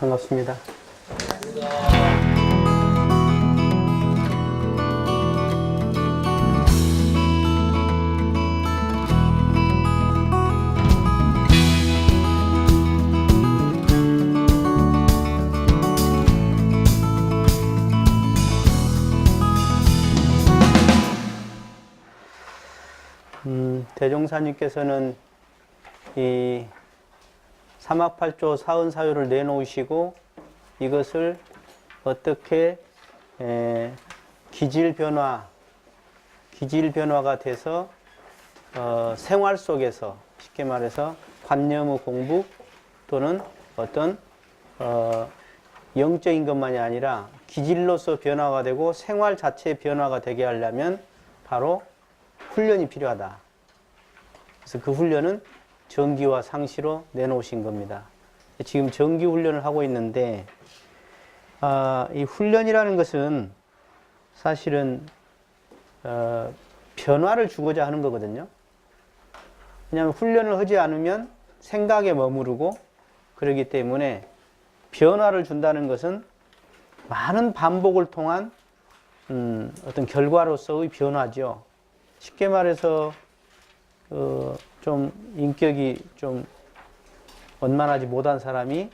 반갑습니다. 대종사님께서는 이 사막팔조 사은사유를 내놓으시고 이것을 어떻게 기질변화가 돼서 생활 속에서 쉽게 말해서 관념의 공부 또는 어떤 영적인 것만이 아니라 기질로서 변화가 되고 생활 자체의 변화가 되게 하려면 바로 훈련이 필요하다. 그래서 그 훈련은 정기와 상시로 내놓으신 겁니다. 지금 정기 훈련을 하고 있는데 이 훈련이라는 것은 사실은 변화를 주고자 하는 거거든요. 왜냐하면 훈련을 하지 않으면 생각에 머무르고 그렇기 때문에 변화를 준다는 것은 많은 반복을 통한 어떤 결과로서의 변화죠. 쉽게 말해서 좀 인격이 좀 원만하지 못한 사람이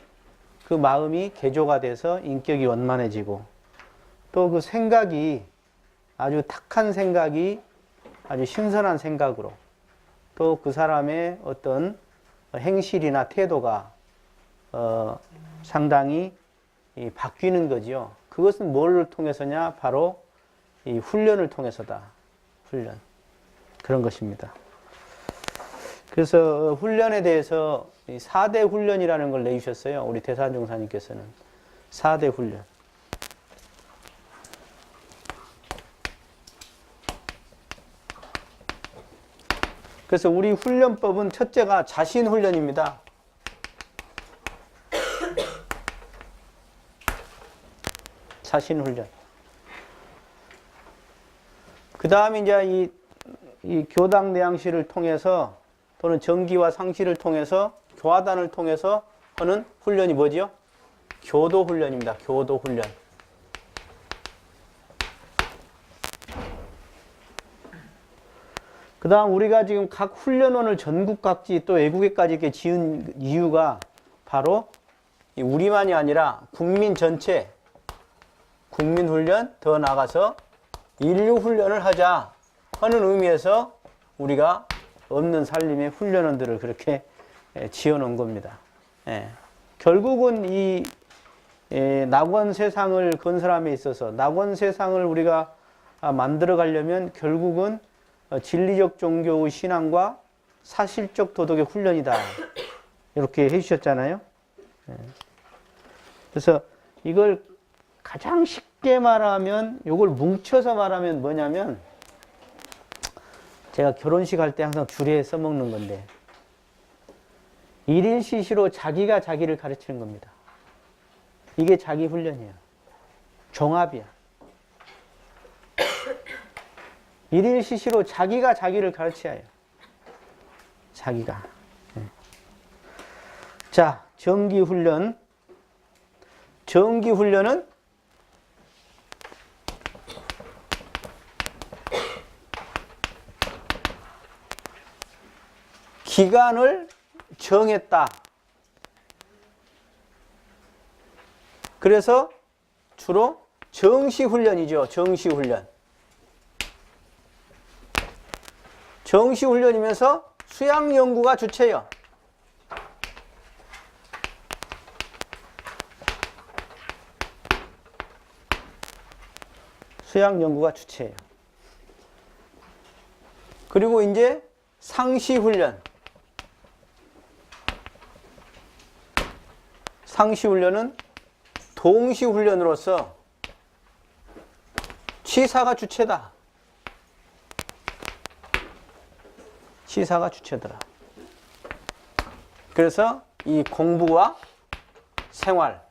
그 마음이 개조가 돼서 인격이 원만해지고 또 그 생각이 아주 탁한 생각이 아주 신선한 생각으로 또 그 사람의 어떤 행실이나 태도가 상당히 바뀌는 거지요. 그것은 뭘 통해서냐? 바로 이 훈련을 통해서다. 훈련. 그런 것입니다. 그래서 훈련에 대해서 4대 훈련이라는 걸 내주셨어요. 우리 대산종사님께서는 4대 훈련. 그래서 우리 훈련법은 첫째가 자신 훈련입니다. 자신 훈련. 그 다음에 이제 이 교당 내양시를 통해서 또는 정기와 상시를 통해서 교화단을 통해서 하는 훈련이 뭐지요? 교도 훈련입니다. 교도 훈련. 그 다음 우리가 지금 각 훈련원을 전국 각지 또 외국에까지 이렇게 지은 이유가 바로 우리만이 아니라 국민 전체 국민 훈련 더 나가서 인류 훈련을 하자 하는 의미에서 우리가 없는 살림의 훈련원들을 그렇게 지어놓은 겁니다. 결국은 이 낙원 세상을 건설함에 있어서 낙원 세상을 우리가 만들어 가려면 결국은 진리적 종교의 신앙과 사실적 도덕의 훈련이다. 이렇게 해주셨잖아요. 그래서 이걸 가장 쉽게 말하면 이걸 뭉쳐서 말하면 뭐냐면 제가 결혼식 할 때 항상 주례에 써먹는 건데 일일시시로 자기가 자기를 가르치는 겁니다. 이게 자기 훈련이에요. 종합이야. 일일시시로 자기가 자기를 가르쳐야 해요. 자기가. 자, 정기훈련. 정기훈련은 기간을 정했다. 그래서 주로 정시훈련이죠. 정시훈련. 정시훈련이면서 수양연구가 주체예요. 수양연구가 주체예요. 그리고 이제 상시훈련. 상시훈련은 동시훈련으로서 치사가 주체다. 치사가 주체더라. 그래서 이 공부와 생활,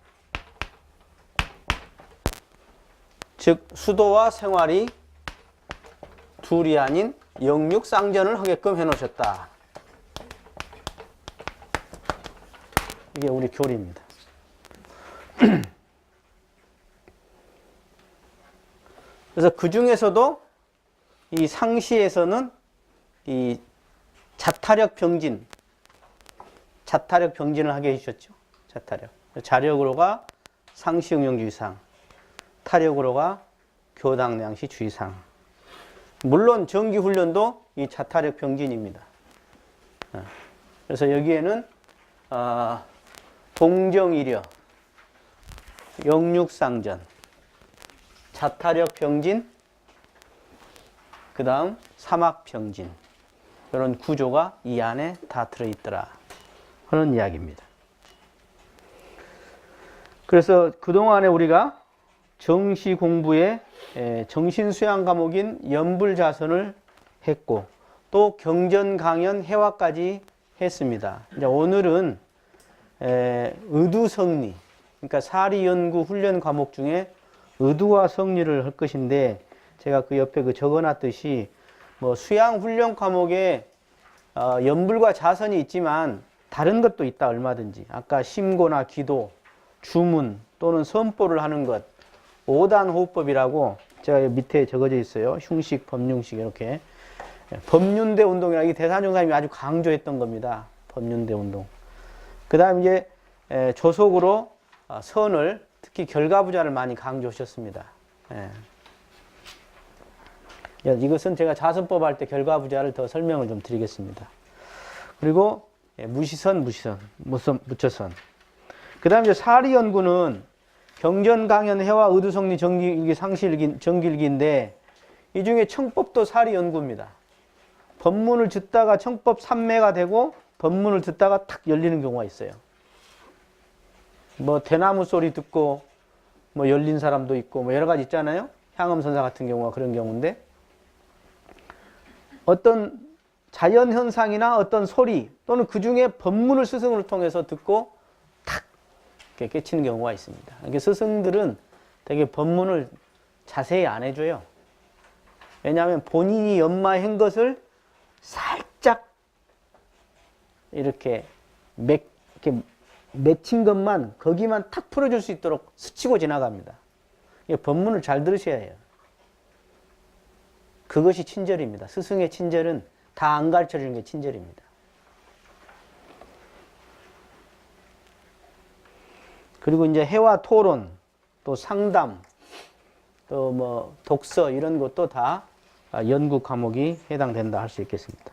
즉 수도와 생활이 둘이 아닌 영육상전을 하게끔 해놓으셨다. 이게 우리 교리입니다. 그래서 그 중에서도 이 상시에서는 이 자타력 병진을 하게 해주셨죠. 자타력. 자력으로가 상시응용주의상, 타력으로가 교당량시주의상. 물론 정기훈련도 이 자타력 병진입니다. 그래서 여기에는 동정이려, 영육상전, 자타력 병진, 그 다음 사막병진, 이런 구조가 이 안에 다 들어있더라 하는 이야기입니다. 그래서 그동안에 우리가 정시 공부에 정신수양 과목인 연불자선을 했고 또 경전강연 해화까지 했습니다. 이제 오늘은 의두성리, 그러니까 사리연구 훈련 과목 중에 의두와 성리를 할 것인데 제가 그 옆에 그 적어놨듯이 뭐 수양 훈련 과목에 연불과 자선이 있지만 다른 것도 있다 얼마든지. 아까 심고나 기도, 주문 또는 선포를 하는 것, 5단 호흡법이라고 제가 밑에 적어져 있어요. 흉식, 법륜식 이렇게. 법륜대 운동이라 이 대산종사님이 아주 강조했던 겁니다. 법륜대 운동. 그 다음 이제 조속으로 선을 특히 결과부자를 많이 강조하셨습니다. 이것은 제가 자선법 할 때 결과부자를 더 설명을 좀 드리겠습니다. 그리고 무시선, 무처선. 그 다음 이제 사리연구는 경전강연 해와 의두성리 정기일기 상시일기 정기일기인데 이 중에 청법도 사리연구입니다. 법문을 듣다가 청법 삼매가 되고 법문을 듣다가 탁 열리는 경우가 있어요. 뭐 대나무 소리 듣고 뭐 열린 사람도 있고 뭐 여러 가지 있잖아요. 향음선사 같은 경우가 그런 경우인데 어떤 자연현상이나 어떤 소리 또는 그 중에 법문을 스승을 통해서 듣고 탁 이렇게 깨치는 경우가 있습니다. 이게 스승들은 되게 법문을 자세히 안 해줘요. 왜냐하면 본인이 연마한 것을 살짝 이렇게 맺힌 것만 거기만 탁 풀어줄 수 있도록 스치고 지나갑니다. 이게 법문을 잘 들으셔야 해요. 그것이 친절입니다. 스승의 친절은 다 안 가르쳐주는 게 친절입니다. 그리고 이제 해와 토론, 또 상담, 또 뭐 독서 이런 것도 다 연구 과목이 해당된다 할 수 있겠습니다.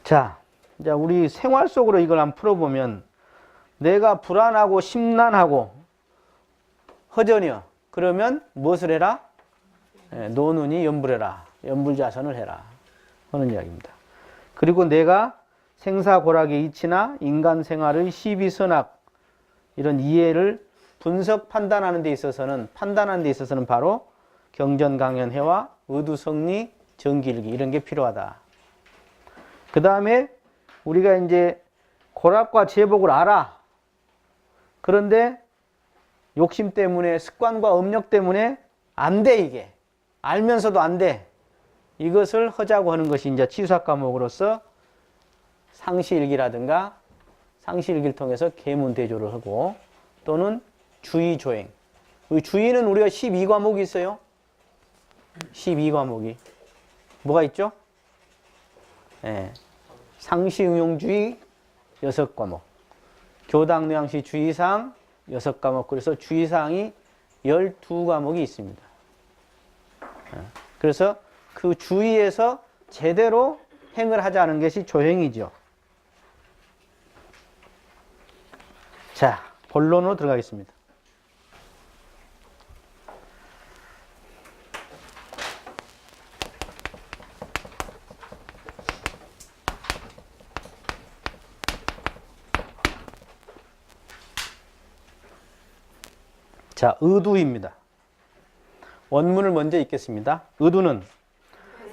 자, 이제 우리 생활 속으로 이걸 한번 풀어보면 내가 불안하고 심란하고 허전이여. 그러면 무엇을 해라? 노는이 연불해라. 연불자선을 해라. 하는 이야기입니다. 그리고 내가 생사고락의 이치나 인간 생활의 시비선악 이런 이해를 분석 판단하는 데 있어서는 바로 경전강연해와 의두성리 정기일기 이런 게 필요하다. 그 다음에 우리가 이제 고락과 제복을 알아. 그런데 욕심 때문에 습관과 업력 때문에 안 돼 이게. 알면서도 안 돼. 이것을 하자고 하는 것이 이제 치수학 과목으로서 상시일기라든가 상시일기를 통해서 계문대조를 하고 또는 주의조행. 주의는 우리가 12과목이 있어요. 12과목이. 뭐가 있죠? 상시응용주의 6과목. 교당노양시 주의사항 6과목. 그래서 주의사항이 12과목이 있습니다. 그래서 그 주의에서 제대로 행을 하자는 것이 조행이죠. 자, 본론으로 들어가겠습니다. 자, 의두입니다. 원문을 먼저 읽겠습니다. 의두는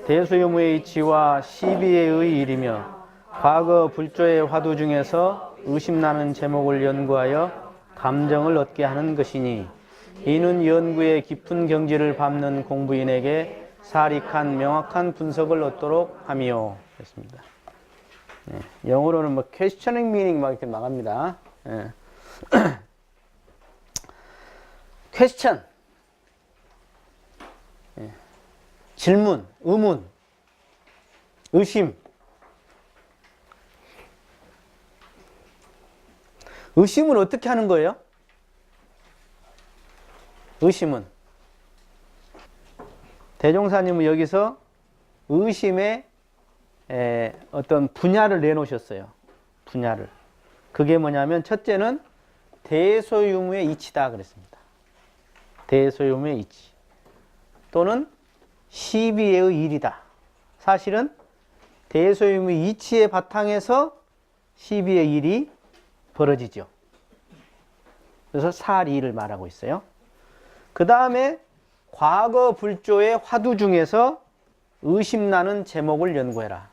대수유무의 이치와 시비의 일이며 과거 불조의 화두 중에서 의심나는 제목을 연구하여 감정을 얻게 하는 것이니 이는 연구의 깊은 경지를 밟는 공부인에게 사릭한 명확한 분석을 얻도록 함이요. 했습니다. 영어로는 뭐 questioning meaning 막 이렇게 나갑니다. 퀘스천. 질문, 의문, 의심. 의심은 어떻게 하는 거예요? 의심은 대종사님은 여기서 의심의 어떤 분야를 내놓으셨어요. 분야를. 그게 뭐냐면 첫째는 대소유무의 이치다 그랬습니다. 대소유무의 이치. 또는 시비의 일이다. 사실은 대소유무의 이치의 바탕에서 시비의 일이 벌어지죠. 그래서 살이를 말하고 있어요. 그 다음에 과거 불조의 화두 중에서 의심나는 제목을 연구해라.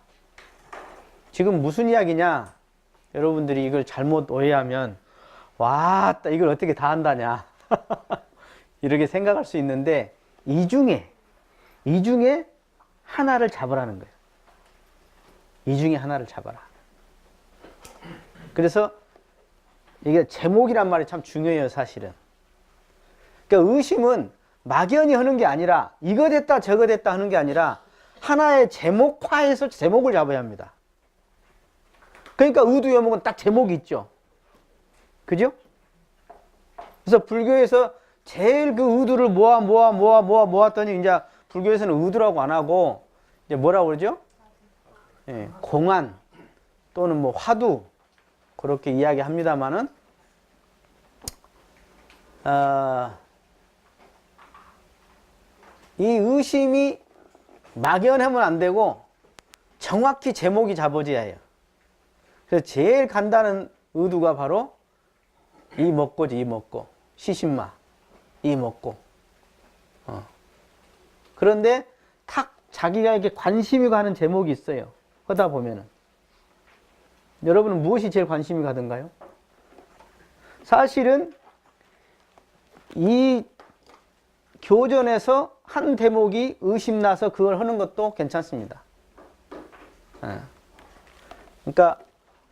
지금 무슨 이야기냐? 여러분들이 이걸 잘못 오해하면 와, 이걸 어떻게 다 한다냐? 이렇게 생각할 수 있는데 이 중에 하나를 잡으라는 거예요. 이 중에 하나를 잡아라. 그래서 이게 제목이란 말이 참 중요해요, 사실은. 그러니까 의심은 막연히 하는 게 아니라 이거 됐다 저거 됐다 하는 게 아니라 하나의 제목화해서 제목을 잡아야 합니다. 그러니까 의두여목은 딱 제목이 있죠. 그죠? 그래서 불교에서 제일 그 의두를 모았더니 이제 불교에서는 의두라고 안 하고 이제 뭐라고 그러죠? 예, 공안 또는 뭐 화두 그렇게 이야기합니다만은 이 의심이 막연하면 안 되고 정확히 제목이 잡아져야 해요. 그래서 제일 간단한 의두가 바로 이 먹고지, 이 먹고. 시신마, 이 먹고. 그런데 탁 자기가 이렇게 관심이 가는 제목이 있어요. 하다 보면은. 여러분은 무엇이 제일 관심이 가던가요? 사실은 이 교전에서 한 대목이 의심나서 그걸 하는 것도 괜찮습니다. 그러니까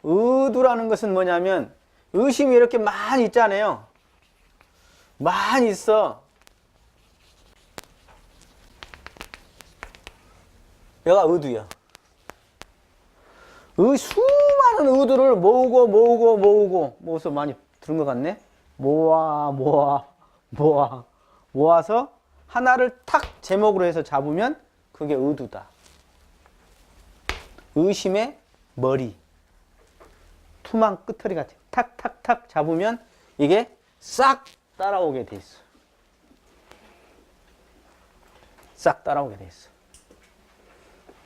의두라는 것은 뭐냐면 의심이 이렇게 많이 있잖아요. 많이 있어. 얘가 의두야. 수많은 의두를 모아서 많이 들은 것 같네. 모아서 하나를 탁 제목으로 해서 잡으면 그게 의두다. 의심의 머리. 투망 끄트리 같은 탁탁탁 잡으면 이게 싹 따라오게 돼 있어. 싹 따라오게 돼 있어.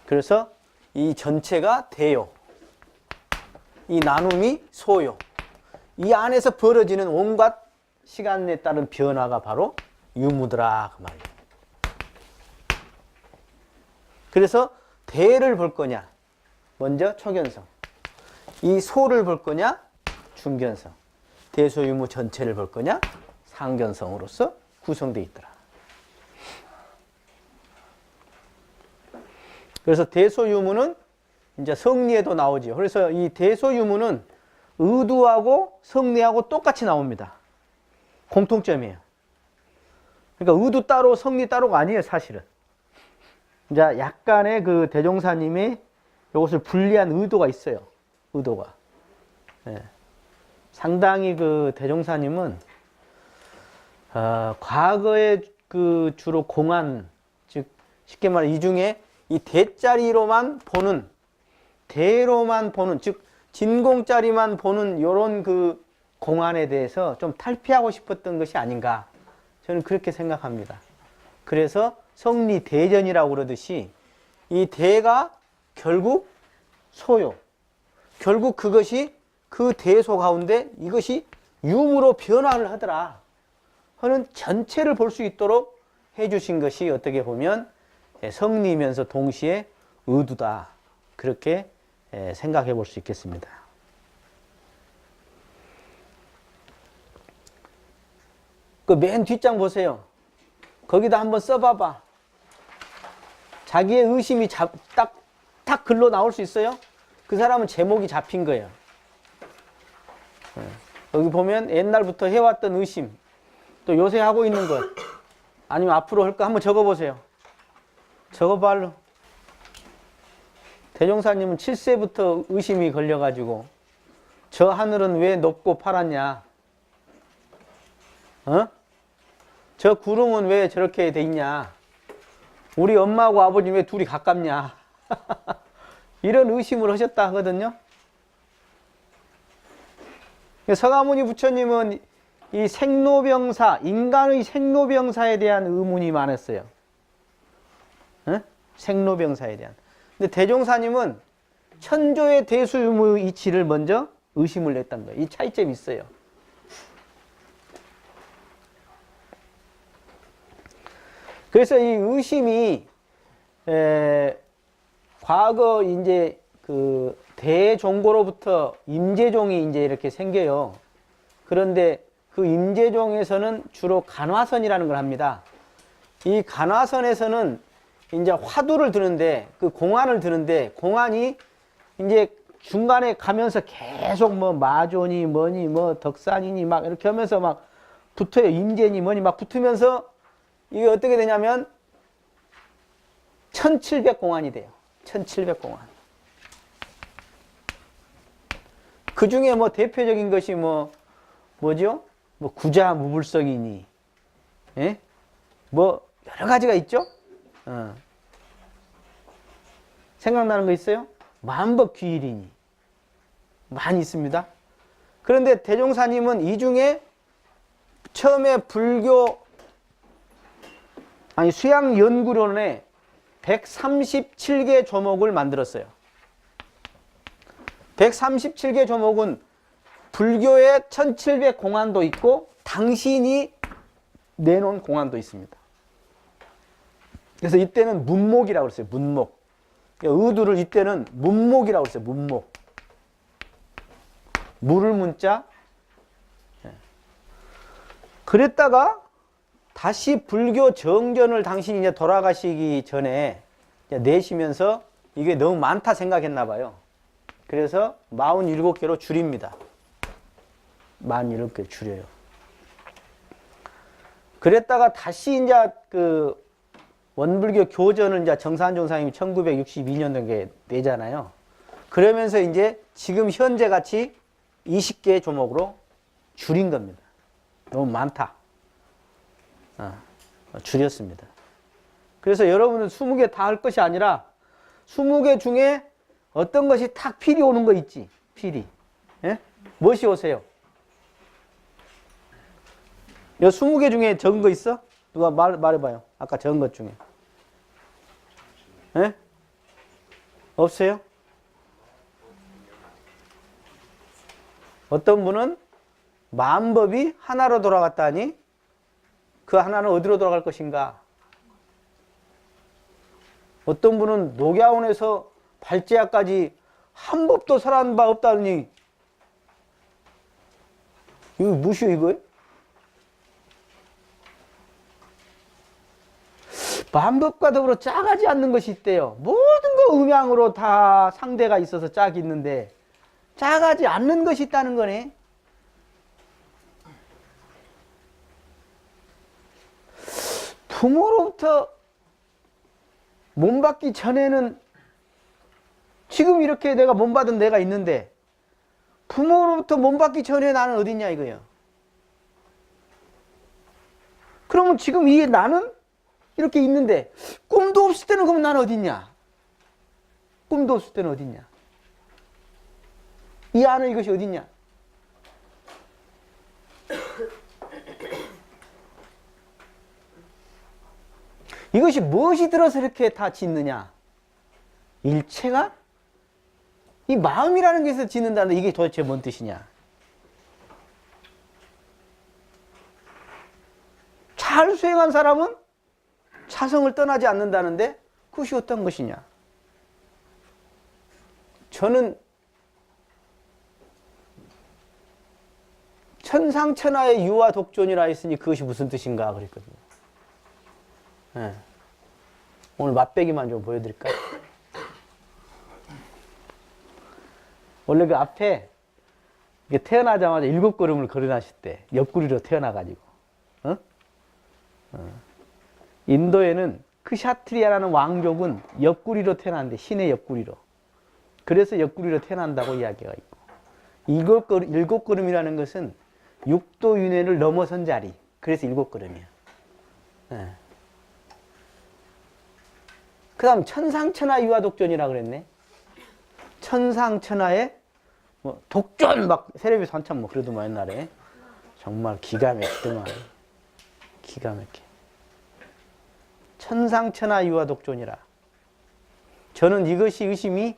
그래서 이 전체가 대요. 이 나눔이 소요. 이 안에서 벌어지는 온갖 시간에 따른 변화가 바로 유무더라 그 말이에요. 그래서 대를 볼 거냐? 먼저 초견성. 이 소를 볼 거냐? 중견성. 대소유무 전체를 볼 거냐? 상견성으로서 구성되어 있더라. 그래서 대소유무는 이제 성리에도 나오죠. 그래서 이 대소유무는 의두하고 성리하고 똑같이 나옵니다. 공통점이에요. 그러니까 의두 따로 성리 따로가 아니에요, 사실은. 이제 약간의 그 대종사님이 이것을 분리한 의도가 있어요. 의도가. 예. 상당히 그 대종사님은 과거에 그 주로 공안, 즉 쉽게 말해 이 중에 이 대자리로만 보는, 대로만 보는, 즉 진공자리만 보는 요런 그 공안에 대해서 좀 탈피하고 싶었던 것이 아닌가, 저는 그렇게 생각합니다. 그래서 성리대전이라고 그러듯이 이 대가 결국 소요, 결국 그것이 그 대소 가운데 이것이 유무로 변화를 하더라 하는 전체를 볼 수 있도록 해주신 것이 어떻게 보면 성리면서 동시에 의두다, 그렇게 생각해 볼 수 있겠습니다. 그 맨 뒷장 보세요. 거기다 한번 써봐봐. 자기의 의심이 딱 글로 나올 수 있어요? 그 사람은 제목이 잡힌 거예요. 여기 보면 옛날부터 해왔던 의심, 또 요새 하고 있는 것, 아니면 앞으로 할 거 한번 적어보세요. 적어봐. 대종사님은 7세부터 의심이 걸려가지고 저 하늘은 왜 높고 파랗냐? 저 구름은 왜 저렇게 돼 있냐? 우리 엄마하고 아버지 왜 둘이 가깝냐? 이런 의심을 하셨다 하거든요. 서가모니 부처님은 이 생로병사, 인간의 생로병사에 대한 의문이 많았어요. 생로병사에 대한. 근데 대종사님은 천조의 대수의 이치를 먼저 의심을 냈단 거예요. 이 차이점이 있어요. 그래서 이 의심이 과거 이제 그 대종고로부터 임재종이 이제 이렇게 생겨요. 그런데 그 임재종에서는 주로 간화선이라는 걸 합니다. 이 간화선에서는 이제 화두를 드는데, 그 공안을 드는데, 공안이 이제 중간에 가면서 계속 뭐 마존이 뭐니 뭐 덕산이니 막 이렇게 하면서 막 붙어요. 임재니 뭐니 막 붙으면서 이게 어떻게 되냐면 1700공안이 돼요. 1700공안. 그 중에 뭐 대표적인 것이 뭐죠? 뭐 구자무불성이니, 예? 뭐 여러 가지가 있죠? 생각나는 거 있어요? 만법귀일이니. 많이 있습니다. 그런데 대종사님은 이 중에 처음에 수양연구론에 137개 조목을 만들었어요. 137개 조목은 불교의 1700공안도 있고 당신이 내놓은 공안도 있습니다. 그래서 이때는 문목이라고 그랬어요. 문목. 의두를 이때는 문목이라고 그랬어요. 문목. 물을 문자. 그랬다가 다시 불교 정전을 당신이 이제 돌아가시기 전에 이제 내시면서 이게 너무 많다 생각했나 봐요. 그래서 47개로 줄입니다. 47개 줄여요. 그랬다가 다시 이제 그 원불교 교전을 이제 정산종사님이 1962년도에 내잖아요. 그러면서 이제 지금 현재 같이 20개 조목으로 줄인 겁니다. 너무 많다. 줄였습니다. 그래서 여러분은 20개 다 할 것이 아니라 20개 중에 어떤 것이 탁 필이 오는 거 있지. 필이. 예? 무엇이 오세요? 이 20개 중에 적은 거 있어? 누가 말해봐요. 아까 적은 것 중에. 예? 없어요? 어떤 분은 만법이 하나로 돌아갔다니 그 하나는 어디로 돌아갈 것인가? 어떤 분은 녹야원에서 발제야까지 한 법도 설한 바 없다니 이거 무엇이요 이거요? 만법과 더불어 짝하지 않는 것이 있대요. 모든 거 음양으로 다 상대가 있어서 짝이 있는데 짝하지 않는 것이 있다는 거네. 부모로부터 몸받기 전에는 지금 이렇게 내가 몸받은 내가 있는데 부모로부터 몸받기 전에 나는 어디 있냐 이거예요. 그러면 지금 이 나는 이렇게 있는데 꿈도 없을 때는 그럼 나는 어디 있냐? 꿈도 없을 때는 어디 있냐? 이 안에 이것이 어디 있냐? 이것이 무엇이 들어서 이렇게 다 짓느냐? 일체가 이 마음이라는 게서 짓는다는데 이게 도대체 뭔 뜻이냐? 잘 수행한 사람은 차성을 떠나지 않는다는데 그것이 어떤 것이냐? 저는 천상천하의 유화 독존이라 했으니 그것이 무슨 뜻인가 그랬거든요. 네. 오늘 맛배기만 좀 보여드릴까요? 원래 그 앞에 태어나자마자 7걸음을 걸어나실 때 옆구리로 태어나가지고 어? 인도에는 크샤트리아라는 왕족은 옆구리로 태어났는데, 신의 옆구리로. 그래서 옆구리로 태어난다고 이야기가 있고, 일곱 걸음이라는 것은 6도 윤회를 넘어선 자리. 그래서 7걸음이야. 예. 그 다음 천상천하 유아독존이라 그랬네. 천상천하의 뭐 독존 막 세례비서 한참 뭐 그래도 뭐 옛날에 정말 기가 막히더만. 기가 막혀. 천상천하 유아독존이라. 저는 이것이 의심이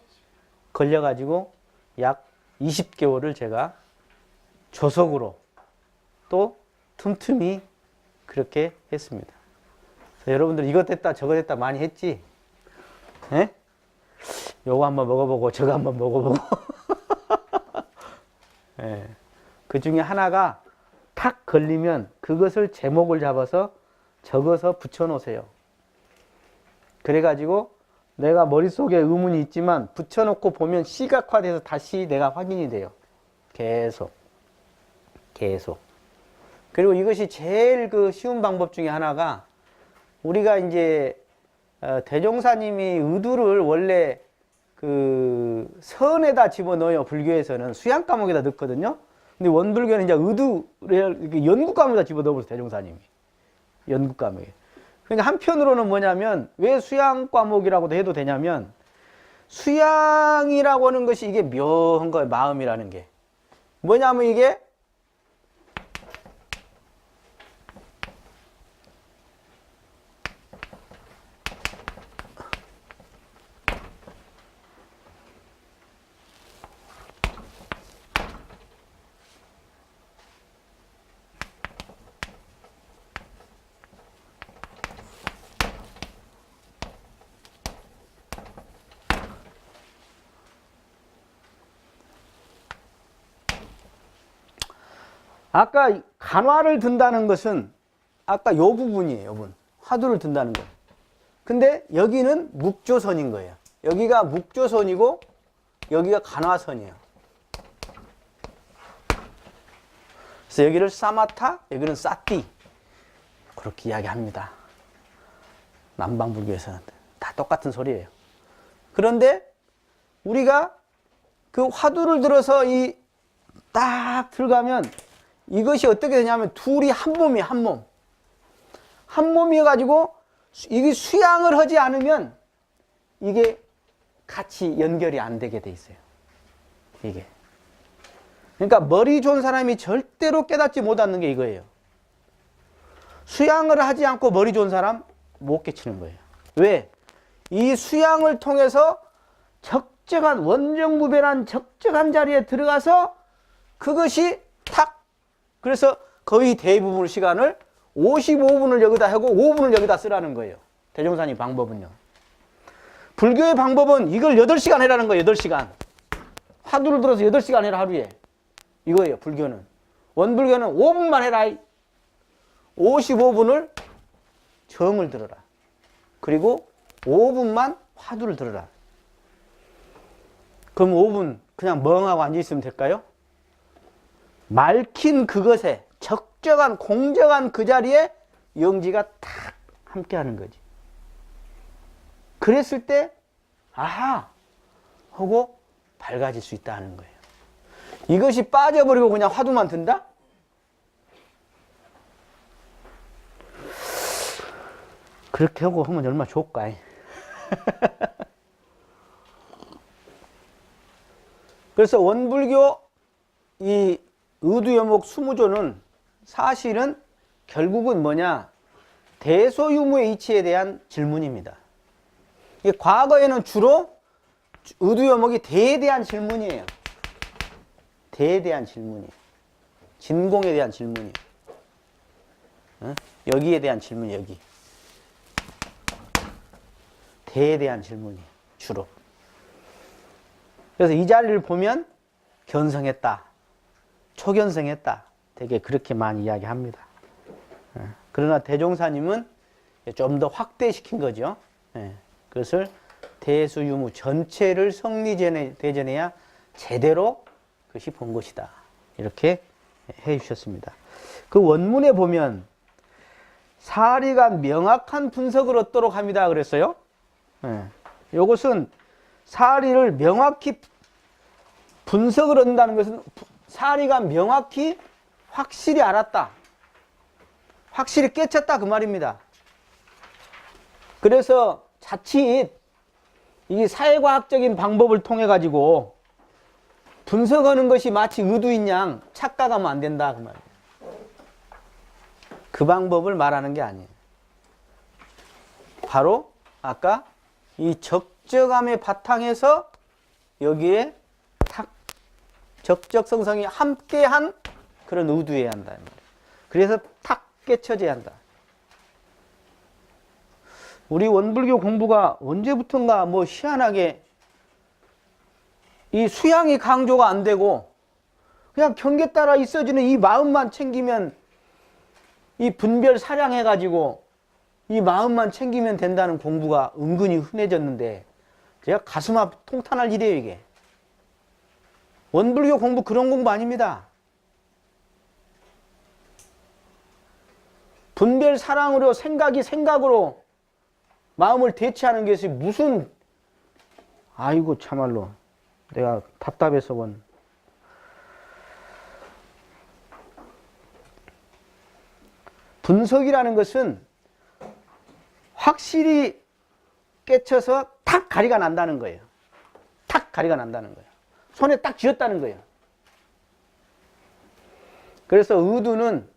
걸려가지고 약 20개월을 제가 조석으로 또 틈틈이 그렇게 했습니다. 여러분들 이것 됐다 저것 됐다 많이 했지? 예? 요거 한번 먹어보고 저거 한번 먹어보고 예. 그 중에 하나가 탁 걸리면 그것을 제목을 잡아서 적어서 붙여 놓으세요. 그래가지고 내가 머릿속에 의문이 있지만 붙여놓고 보면 시각화돼서 다시 내가 확인이 돼요. 계속. 그리고 이것이 제일 그 쉬운 방법 중에 하나가, 우리가 이제 대종사님이 의두를 원래 그 선에다 집어넣어요. 불교에서는 수양 과목에다 넣거든요. 근데 원불교는 이제 의두를 연구 과목에다 집어넣어버려요. 대종사님이 연구 과목에. 그러니까 한편으로는 뭐냐면, 왜 수양 과목이라고도 해도 되냐면, 수양이라고 하는 것이 이게 묘한 거예요. 마음이라는 게 뭐냐면, 이게 아까 간화를 든다는 것은 아까 요 부분이에요. 요 부분. 화두를 든다는 거. 근데 여기는 묵조선인 거예요. 여기가 묵조선이고 여기가 간화선이에요. 그래서 여기를 사마타, 여기는 사띠. 그렇게 이야기합니다. 남방불교에서는 다 똑같은 소리예요. 그런데 우리가 그 화두를 들어서 이 딱 들어가면 이것이 어떻게 되냐면, 둘이 한 몸이에요. 한 몸. 한 몸이어가지고 이게 수양을 하지 않으면 이게 같이 연결이 안 되게 돼 있어요. 이게. 그러니까 머리 좋은 사람이 절대로 깨닫지 못하는 게 이거예요. 수양을 하지 않고 머리 좋은 사람 못 깨치는 거예요. 왜? 이 수양을 통해서 적정한 원정무변한 적정한 자리에 들어가서 그것이 탁, 그래서 거의 대부분 시간을 55분을 여기다 하고 5분을 여기다 쓰라는 거예요. 대종사님 방법은요. 불교의 방법은 이걸 8시간 해라는 거예요. 8시간. 화두를 들어서 8시간 해라 하루에. 이거예요. 불교는. 원불교는 5분만 해라. 55분을 정을 들어라. 그리고 5분만 화두를 들어라. 그럼 5분 그냥 멍하고 앉아있으면 될까요? 말킨 그것에 적정한 공정한 그 자리에 영지가 탁 함께 하는 거지. 그랬을 때 아하 하고 밝아질 수 있다는 거예요. 이것이 빠져버리고 그냥 화두만 든다? 그렇게 하고 하면 얼마나 좋을까? 그래서 원불교 이 의두여목 수무조는 사실은 결국은 뭐냐, 대소유무의 이치에 대한 질문입니다. 이게 과거에는 주로 의두여목이 대에 대한 질문이에요. 대에 대한 질문이에요. 진공에 대한 질문이에요. 어? 여기에 대한 질문, 여기. 대에 대한 질문이에요. 주로. 그래서 이 자리를 보면 견성했다, 초견성했다, 되게 그렇게 많이 이야기합니다. 그러나 대종사님은 좀 더 확대시킨 거죠. 그것을 대수유무 전체를 성리대전해야 제대로 그것이 본 것이다. 이렇게 해 주셨습니다. 그 원문에 보면 사리가 명확한 분석을 얻도록 합니다. 그랬어요. 네. 이것은 사리를 명확히 분석을 얻는다는 것은 사리가 명확히 확실히 알았다. 확실히 깨쳤다 그 말입니다. 그래서 자칫 이 사회과학적인 방법을 통해 가지고 분석하는 것이 마치 의도인 양 착각하면 안 된다 그 말이에요. 그 방법을 말하는 게 아니에요. 바로 아까 이 적적함의 바탕에서 여기에 탁 적적성성이 함께한 그런 의도해야 한다. 그래서 탁 깨쳐져야 한다. 우리 원불교 공부가 언제부턴가 뭐 희한하게 이 수양이 강조가 안 되고 그냥 경계 따라 있어지는 이 마음만 챙기면 이 분별 사량해가지고 이 마음만 챙기면 된다는 공부가 은근히 흔해졌는데 제가 가슴 앞 통탄할 일이에요 이게. 원불교 공부 그런 공부 아닙니다. 분별 사랑으로 생각이 생각으로 마음을 대체하는 것이 무슨 아이고 참말로 내가 답답해서 본 분석이라는 것은 확실히 깨쳐서 탁 가리가 난다는 거예요. 탁 가리가 난다는 거예요. 손에 딱 쥐었다는 거예요. 그래서 의도는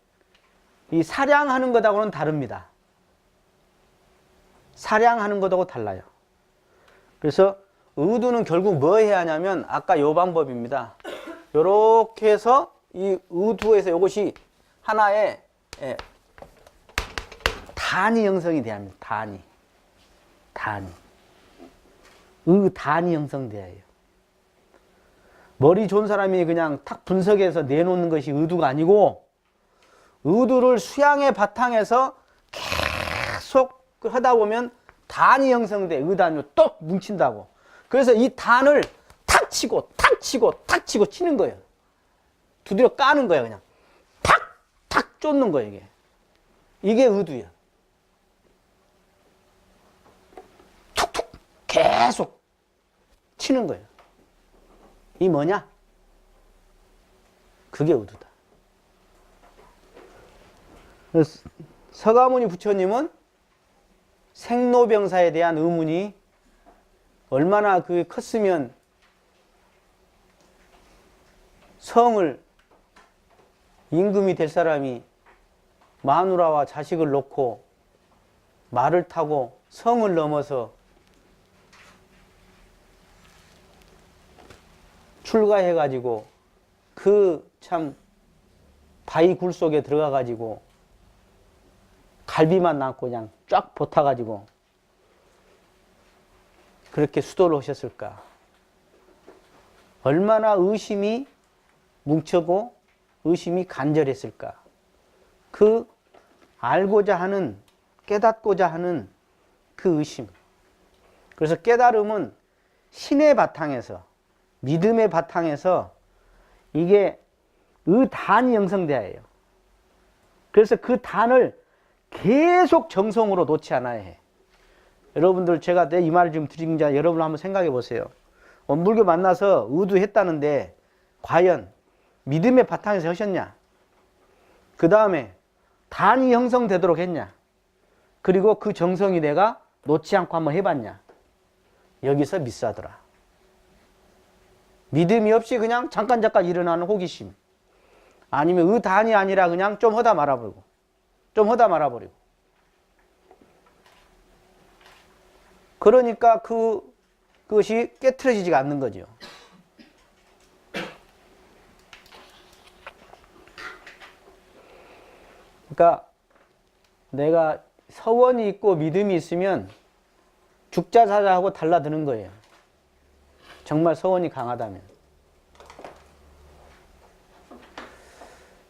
이 사량하는 것하고는 다릅니다. 사량하는 것하고 달라요. 그래서 의도는 결국 뭐 해야 하냐면 아까 요 방법입니다. 요렇게 해서 이 의도에서 이것이 하나의 단위 형성이 돼야 합니다. 단위. 단위 형성돼야 해요. 머리 좋은 사람이 그냥 탁 분석해서 내놓는 것이 의도가 아니고 의도를 수양의 바탕에서 계속 하다 보면 단이 형성돼. 의단으로 똑 뭉친다고. 그래서 이 단을 탁 치고 탁 치고 탁 치고 치는 거예요. 두드려 까는 거예요. 그냥 탁 쫓는 거예요. 이게 의도예요. 툭툭 계속 치는 거예요. 이 뭐냐? 그게 의도다. 서가모니 부처님은 생로병사에 대한 의문이 얼마나 컸으면 성을 임금이 될 사람이 마누라와 자식을 놓고 말을 타고 성을 넘어서 출가해가지고 그 참 바위 굴 속에 들어가가지고 갈비만 남고 그냥 쫙 보타가지고 그렇게 수도를 하셨을까? 얼마나 의심이 뭉쳐고 의심이 간절했을까? 그 알고자 하는, 깨닫고자 하는 그 의심. 그래서 깨달음은 신의 바탕에서, 믿음의 바탕에서 이게 단이 형성돼야 해요. 그래서 그 단을 계속 정성으로 놓지 않아야 해. 여러분들 제가 이 말을 지금 드린 자 여러분 한번 생각해 보세요. 원불교 만나서 의도했다는데 과연 믿음의 바탕에서 하셨냐? 그 다음에 단이 형성되도록 했냐? 그리고 그 정성이 내가 놓지 않고 한번 해봤냐? 여기서 미스하더라. 믿음이 없이 그냥 잠깐 일어나는 호기심. 아니면 의단이 아니라 그냥 좀 하다 말아버리고. 그러니까 그것이 깨트려지지가 않는 거죠. 그러니까 내가 서원이 있고 믿음이 있으면 죽자 사자하고 달라드는 거예요. 정말 서원이 강하다면.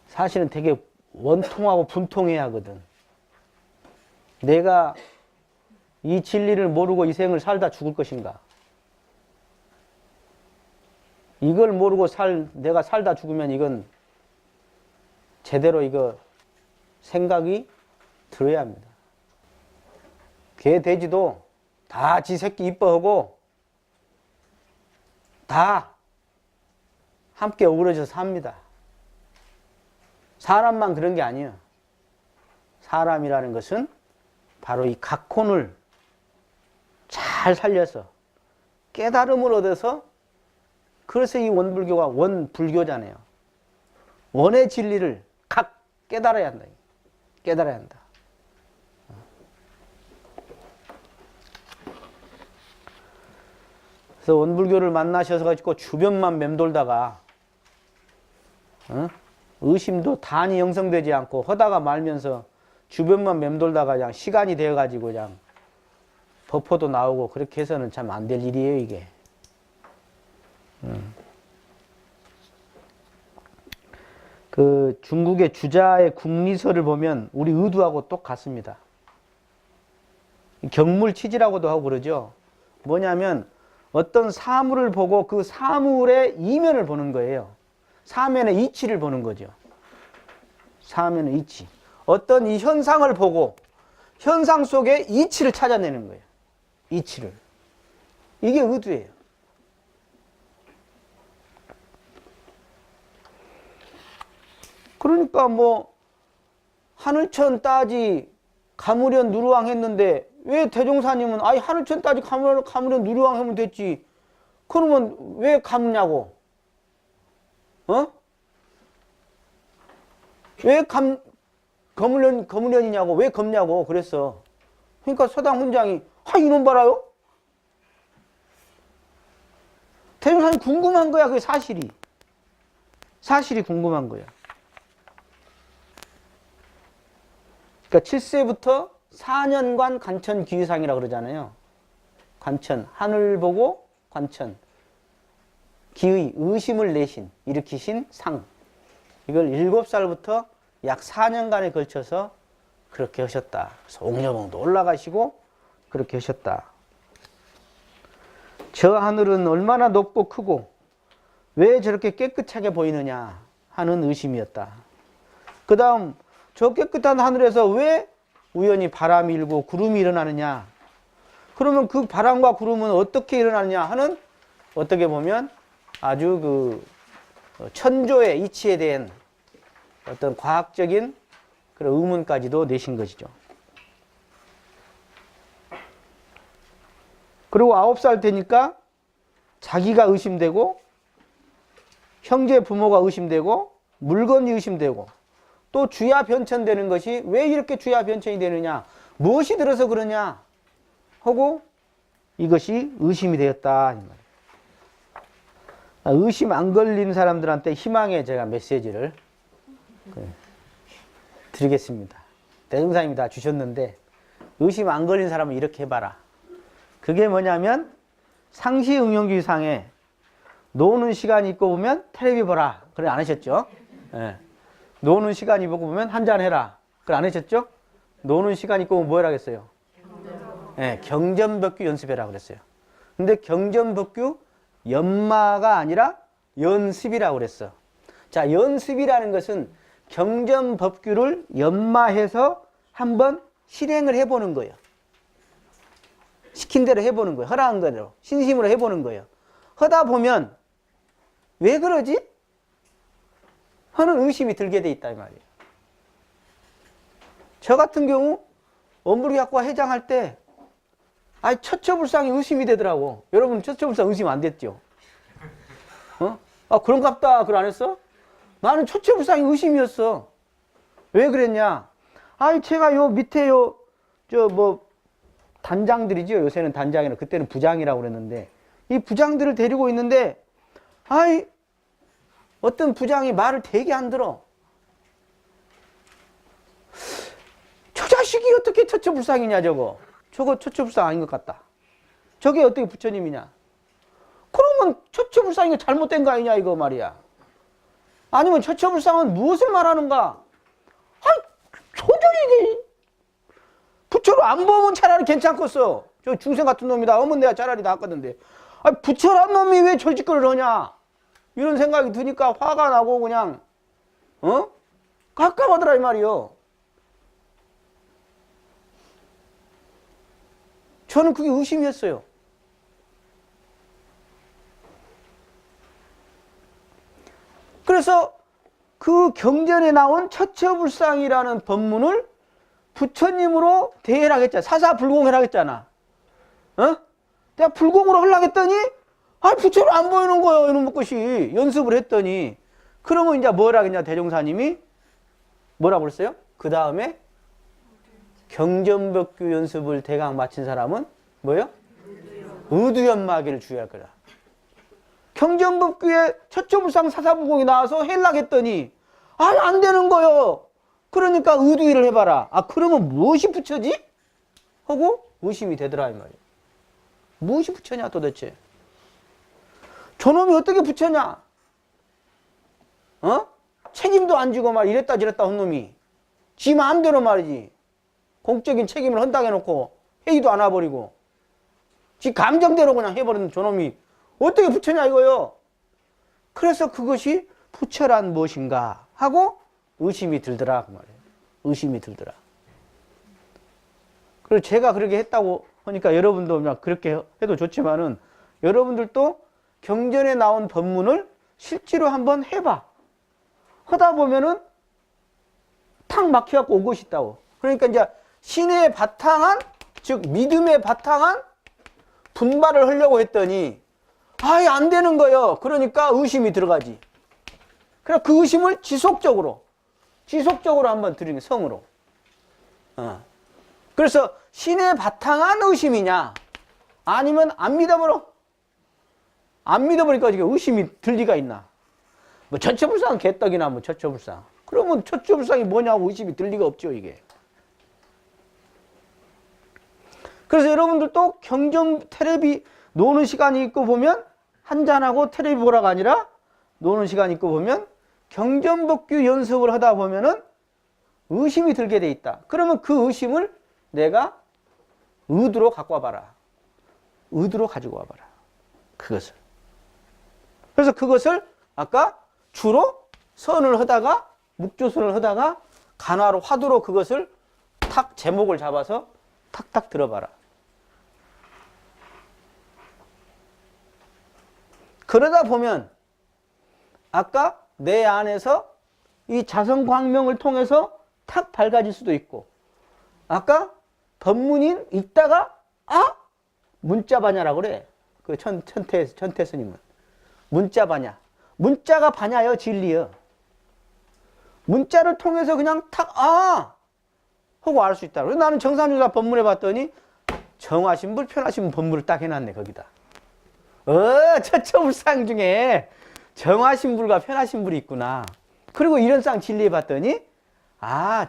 사실은 되게 원통하고 분통해야 하거든. 내가 이 진리를 모르고 이 생을 살다 죽을 것인가? 이걸 모르고 내가 살다 죽으면 이건 제대로 생각이 들어야 합니다. 개, 돼지도 다 지 새끼 이뻐하고 다 함께 어우러져서 삽니다. 사람만 그런 게 아니에요. 사람이라는 것은 바로 이 각혼을 잘 살려서 깨달음을 얻어서, 그래서 이 원불교가 원불교잖아요. 원의 진리를 각 깨달아야 한다. 깨달아야 한다. 그래서 원불교를 만나셔서 가지고 주변만 맴돌다가 의심도 단히 형성되지 않고 하다가 말면서 주변만 맴돌다가 그냥 시간이 되어 가지고 그냥 버퍼도 나오고 그렇게 해서는 참 안 될 일이에요, 이게. 그 중국의 주자의 국리서를 보면 우리 의두하고 똑같습니다. 경물치지라고도 하고 그러죠. 뭐냐면 어떤 사물을 보고 그 사물의 이면을 보는 거예요. 사면의 이치를 보는 거죠. 사면의 이치. 어떤 이 현상을 보고 현상 속에 이치를 찾아내는 거예요. 이치를. 이게 의두예요. 그러니까 뭐 하늘천 따지 가무련 누르왕 했는데 왜 대종사님은 아이 하늘천 따지 가무련 누르왕 하면 됐지. 그러면 왜 감냐고. 왜 거무련이냐고, 왜 겁냐고 그랬어. 그러니까 서당 훈장이 이놈 봐라요. 대종사님 궁금한 거야. 그게 사실이 궁금한 거야. 그러니까 7세부터 4년간 관천기유상이라고 그러잖아요. 관천, 하늘 보고 관천, 기의, 의심을 일으키신 상. 이걸 7살부터 약 4년간에 걸쳐서 그렇게 하셨다. 그래서 옥녀봉도 올라가시고 그렇게 하셨다. 저 하늘은 얼마나 높고 크고 왜 저렇게 깨끗하게 보이느냐 하는 의심이었다. 그 다음 저 깨끗한 하늘에서 왜 우연히 바람이 일고 구름이 일어나느냐. 그러면 그 바람과 구름은 어떻게 일어나느냐 하는, 어떻게 보면 아주 그 천조의 이치에 대한 어떤 과학적인 그런 의문까지도 내신 것이죠. 그리고 9살 되니까 자기가 의심되고 형제 부모가 의심되고 물건이 의심되고 또 주야 변천되는 것이 왜 이렇게 주야 변천이 되느냐, 무엇이 들어서 그러냐 하고 이것이 의심이 되었다. 의심 안 걸린 사람들한테 희망의 제가 메시지를 드리겠습니다. 대종사님이 다 주셨는데 의심 안 걸린 사람은 이렇게 해봐라. 그게 뭐냐면 상시응용기상에 노는 시간이 있고 보면 텔레비 보라. 그래 안 하셨죠? 네. 노는 시간 있고 보면 한잔 해라. 그걸 안 하셨죠? 노는 시간 있고 뭐 하라겠어요? 네, 경전법규 연습해라 그랬어요. 근데 경전법규 연마가 아니라 연습이라고 그랬어. 자, 연습이라는 것은 경전법규를 연마해서 한번 실행을 해보는 거예요. 시킨 대로 해보는 거예요. 허락한 대로 신심으로 해보는 거예요. 하다 보면 왜 그러지? 하는 의심이 들게 돼 있다 이 말이에요. 저 같은 경우 원불교학과 회장할 때 처처불상이 의심이 되더라고. 여러분 처처불상 의심 안 됐죠? 그런갑다. 그걸 안 했어? 나는 처처불상이 의심이었어. 왜 그랬냐? 제가 요 밑에 단장들이죠. 요새는 단장이라 그때는 부장이라고 그랬는데 이 부장들을 데리고 있는데 어떤 부장이 말을 되게 안 들어. 저 자식이 어떻게 처처불상이냐 저거. 저거 처처불상 아닌 것 같다. 저게 어떻게 부처님이냐. 그러면 처처불상이 잘못된 거 아니냐 이거 말이야. 아니면 처처불상은 무엇을 말하는가. 도저히 부처로 안 보면 차라리 괜찮겠어. 저 중생 같은 놈이다. 어머 내가 차라리 낫거든데. 부처란 놈이 왜 저짓거리를 하냐. 이런 생각이 드니까 화가 나고 그냥 깝깝하더라 이 말이요. 저는 그게 의심이었어요. 그래서 그 경전에 나온 처처불상이라는 법문을 부처님으로 대해라 했잖아. 사사불공해라 했잖아. 어? 내가 불공으로 하려고 했더니 부처님 안 보이는 거예요. 이놈의 것이. 연습을 했더니 그러면 이제 뭐라 했냐 대종사님이 뭐라고 그랬어요? 그 다음에 경전법규 연습을 대강 마친 사람은 뭐예요? 의두연마기를 주의할 거다. 경전법규에 처처불상 사사불공이 나와서 해려고 했더니 안 되는 거요. 그러니까 의두의를 해봐라. 그러면 무엇이 부처지? 하고 의심이 되더라 이 말이에요. 무엇이 부처냐 도대체? 저놈이 어떻게 부처냐? 책임도 안 지고 말 이랬다 저랬다 한 놈이 지 마음대로 말이지. 공적인 책임을 헌당해놓고 회의도 안 와버리고 지 감정대로 그냥 해버리는 저놈이 어떻게 부처냐 이거요. 그래서 그것이 부처란 무엇인가 하고 의심이 들더라 그 말이에요. 의심이 들더라. 그리고 제가 그렇게 했다고 하니까 여러분도 그냥 그렇게 해도 좋지만은 여러분들도 경전에 나온 법문을 실제로 한번 해봐. 하다 보면은 탁 막혀갖고 온 것이 있다고. 그러니까 이제 신의 바탕한, 즉 믿음의 바탕한 분발을 하려고 했더니 안 되는 거예요. 그러니까 의심이 들어가지. 그래 그 의심을 지속적으로 한번 들이는 성으로. 그래서 신의 바탕한 의심이냐 아니면 안 믿어버리니까 의심이 들 리가 있나. 뭐 처처불상 개떡이나 뭐 처처불상. 그러면 처처불상이 뭐냐고 의심이 들 리가 없죠 이게. 그래서 여러분들도 경전 텔레비 노는 시간이 있고 보면 한잔하고 텔레비 보라가 아니라 노는 시간이 있고 보면 경전법규 연습을 하다 보면은 의심이 들게 돼 있다. 그러면 그 의심을 내가 의도로 갖고 와봐라. 의도로 가지고 와봐라. 그것을. 그래서 그것을 아까 주로 선을 하다가 묵조선을 하다가 간화로 화두로 그것을 탁 제목을 잡아서 탁탁 들어봐라. 그러다 보면 아까 내 안에서 이 자성광명을 통해서 탁 밝아질 수도 있고 아까 법문인 있다가 문자바냐라고 그래. 그 천태 스님은 문자바냐. 문자가 바냐요 진리요. 문자를 통해서 그냥 탁 하고 알 수 있다. 그래서 나는 정산유사 법문해 봤더니 정화신불 편화신불 법문을 딱 해놨네 거기다. 처처불상 중에 정화신불과 편화신불이 있구나. 그리고 이런 쌍 진리해 봤더니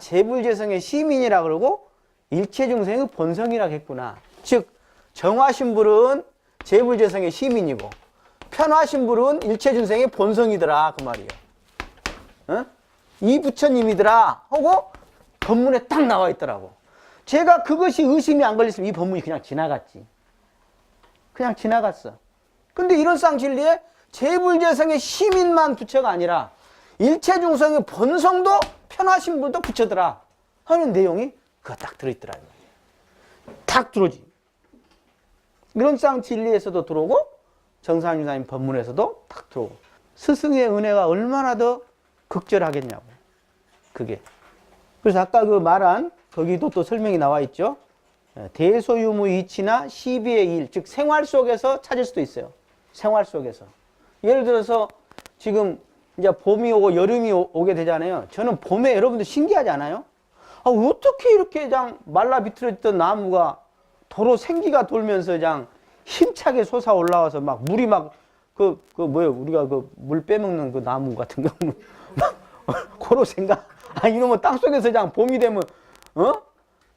재불재성의 시민이라 그러고 일체중생의 본성이라 했구나. 즉 정화신불은 재불재성의 시민이고 편화신불은 일체중생의 본성이더라 그 말이에요. 이 부처님이더라 하고 법문에 딱 나와 있더라고. 제가 그것이 의심이 안 걸렸으면 이 법문이 그냥 지나갔지. 그냥 지나갔어. 근데 이런 쌍진리에 재불재성의 시민만 부처가 아니라 일체중생의 본성도 편화신불도 부처더라 하는 내용이 그거 딱 들어있더라. 딱 들어오지. 이런 쌍진리에서도 들어오고 정산유사님 법문에서도 딱 들어오고. 스승의 은혜가 얼마나 더 극절하겠냐고. 그게. 그래서 아까 그 말한 거기도 또 설명이 나와 있죠. 대소유무 이치나 시비의 일, 즉 생활 속에서 찾을 수도 있어요. 생활 속에서. 예를 들어서 지금 이제 봄이 오고 여름이 오게 되잖아요. 저는 봄에 여러분들 신기하지 않아요? 어떻게 이렇게 그냥 말라 비틀어졌던 나무가 도로 생기가 돌면서 그냥 힘차게 솟아 올라와서 막 물이 막 뭐예요? 우리가 그 물 빼먹는 그 나무 같은 경우 고로 생각. 이놈은 땅속에서 그냥 봄이 되면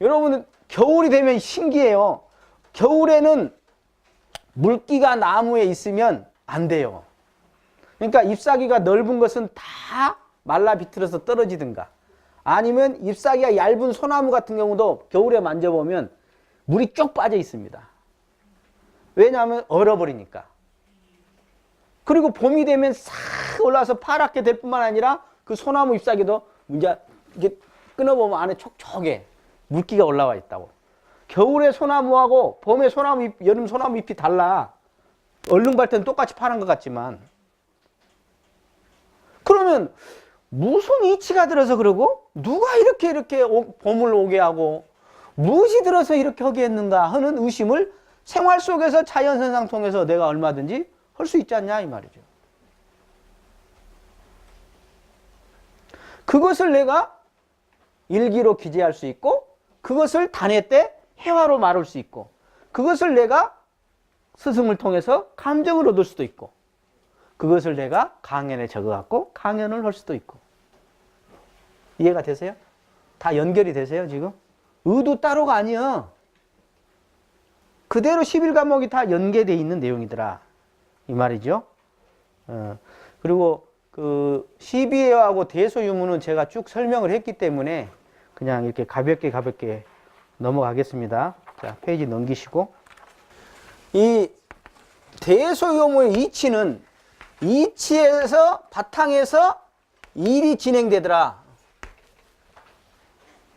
여러분은 겨울이 되면 신기해요. 겨울에는 물기가 나무에 있으면 안 돼요. 그러니까 잎사귀가 넓은 것은 다 말라 비틀어서 떨어지든가 아니면 잎사귀가 얇은 소나무 같은 경우도 겨울에 만져보면 물이 쭉 빠져 있습니다. 왜냐하면 얼어버리니까. 그리고 봄이 되면 싹 올라와서 파랗게 될 뿐만 아니라 그 소나무 잎사귀도 이제 이게 끊어보면 안에 촉촉해 물기가 올라와 있다고. 겨울에 소나무하고 봄에 소나무 잎, 여름 소나무 잎이 달라. 얼룩말 때는 똑같이 파란 것 같지만. 그러면 무슨 이치가 들어서 그러고 누가 이렇게 봄을 오게 하고 무엇이 들어서 이렇게 하게 했는가 하는 의심을 생활 속에서 자연현상 통해서 내가 얼마든지 할 수 있지 않냐 이 말이죠. 그것을 내가 일기로 기재할 수 있고 그것을 단회 때 회화로 말할 수 있고 그것을 내가 스승을 통해서 감정을 얻을 수도 있고 그것을 내가 강연에 적어갖고 강연을 할 수도 있고. 이해가 되세요? 다 연결이 되세요 지금? 의도 따로가 아니야. 그대로 11과목이 다 연계되어 있는 내용이더라 이 말이죠. 그리고 그 12회하고 대소유무는 제가 쭉 설명을 했기 때문에 그냥 이렇게 가볍게 넘어가겠습니다. 자, 페이지 넘기시고. 이 대소유무의 이치는 이치에서 바탕에서 일이 진행되더라.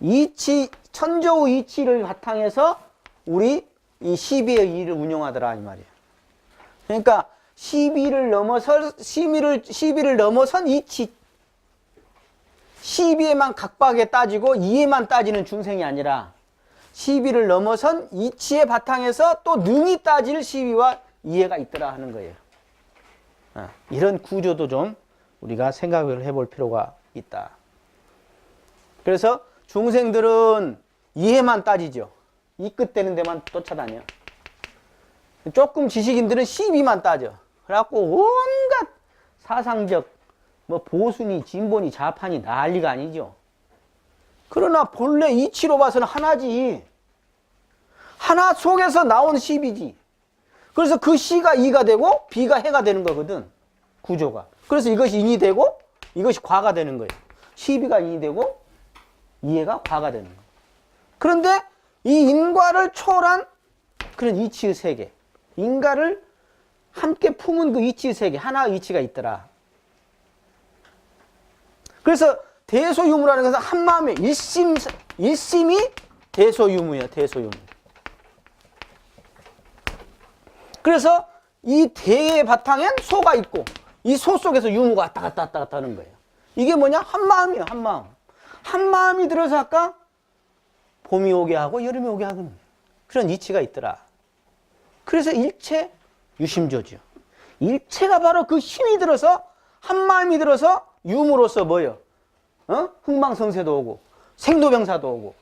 이치, 천조의 이치를 바탕해서 우리 이 12의 일을 운영하더라 이 말이에요. 그러니까 12를 넘어선 이치. 12에만 각박에 따지고 2에만 따지는 중생이 아니라 12를 넘어선 이치의 바탕에서 또 능히 따질 12와 이해가 있더라 하는 거예요. 이런 구조도 좀 우리가 생각을 해볼 필요가 있다. 그래서 중생들은 이해만 따지죠. 이 끝되는 데만 쫓아다녀. 조금 지식인들은 12만 따져. 그래갖고 온갖 사상적 뭐 보수니 진보니 좌파니 난리가 아니죠. 그러나 본래 이치로 봐서는 하나지. 하나 속에서 나온 10이지. 그래서 그 C가 이가 되고 B가 해가 되는 거거든. 구조가. 그래서 이것이 인이 되고 이것이 과가 되는 거예요. 12가 인이 되고 이해가 과가 되는 거예요. 그런데 이 인과를 초월한 그런 이치의 세계. 인과를 함께 품은 그 이치의 세계. 하나의 이치가 있더라. 그래서 대소유무라는 것은 한마음의 일심이 대소유무예요. 대소유무. 그래서 이 대의 바탕엔 소가 있고 이 소 속에서 유무가 왔다 갔다 하는 거예요. 이게 뭐냐? 한마음이에요. 한마음. 한마음이 들어서 아까 봄이 오게 하고 여름이 오게 하는 그런 이치가 있더라. 그래서 일체 유심조죠. 일체가 바로 그 힘이 들어서 한마음이 들어서 유무로서 뭐예요? 흥망성쇠도 오고 생도병사도 오고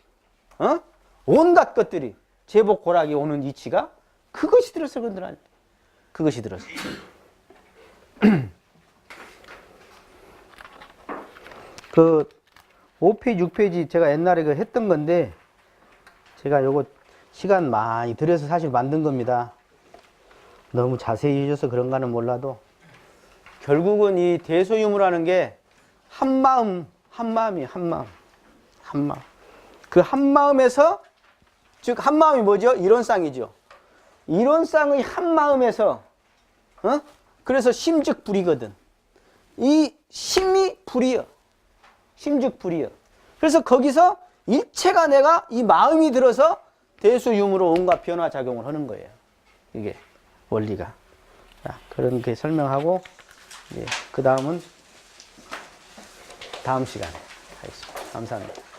온갖 것들이 제복고락이 오는 이치가 그것이 들어서 그런들 그것이 들어서. 그 5페이지, 6페이지 제가 옛날에 그 했던 건데 제가 요거 시간 많이 들여서 사실 만든 겁니다. 너무 자세히 해줘서 그런가는 몰라도 결국은 이 대소유무라는 게 한마음이에요. 한마음. 그 한마음에서 즉 한마음이 뭐죠? 이론상이죠. 이론상의 한마음에서 그래서 심즉 불이거든. 이 심이 불이여. 심즉 불이여. 그래서 거기서 일체가 내가 이 마음이 들어서 대수유무로 온갖 변화작용을 하는 거예요. 이게 원리가. 자, 그런 게 설명하고 그 다음은 다음 시간에 하겠습니다. 감사합니다.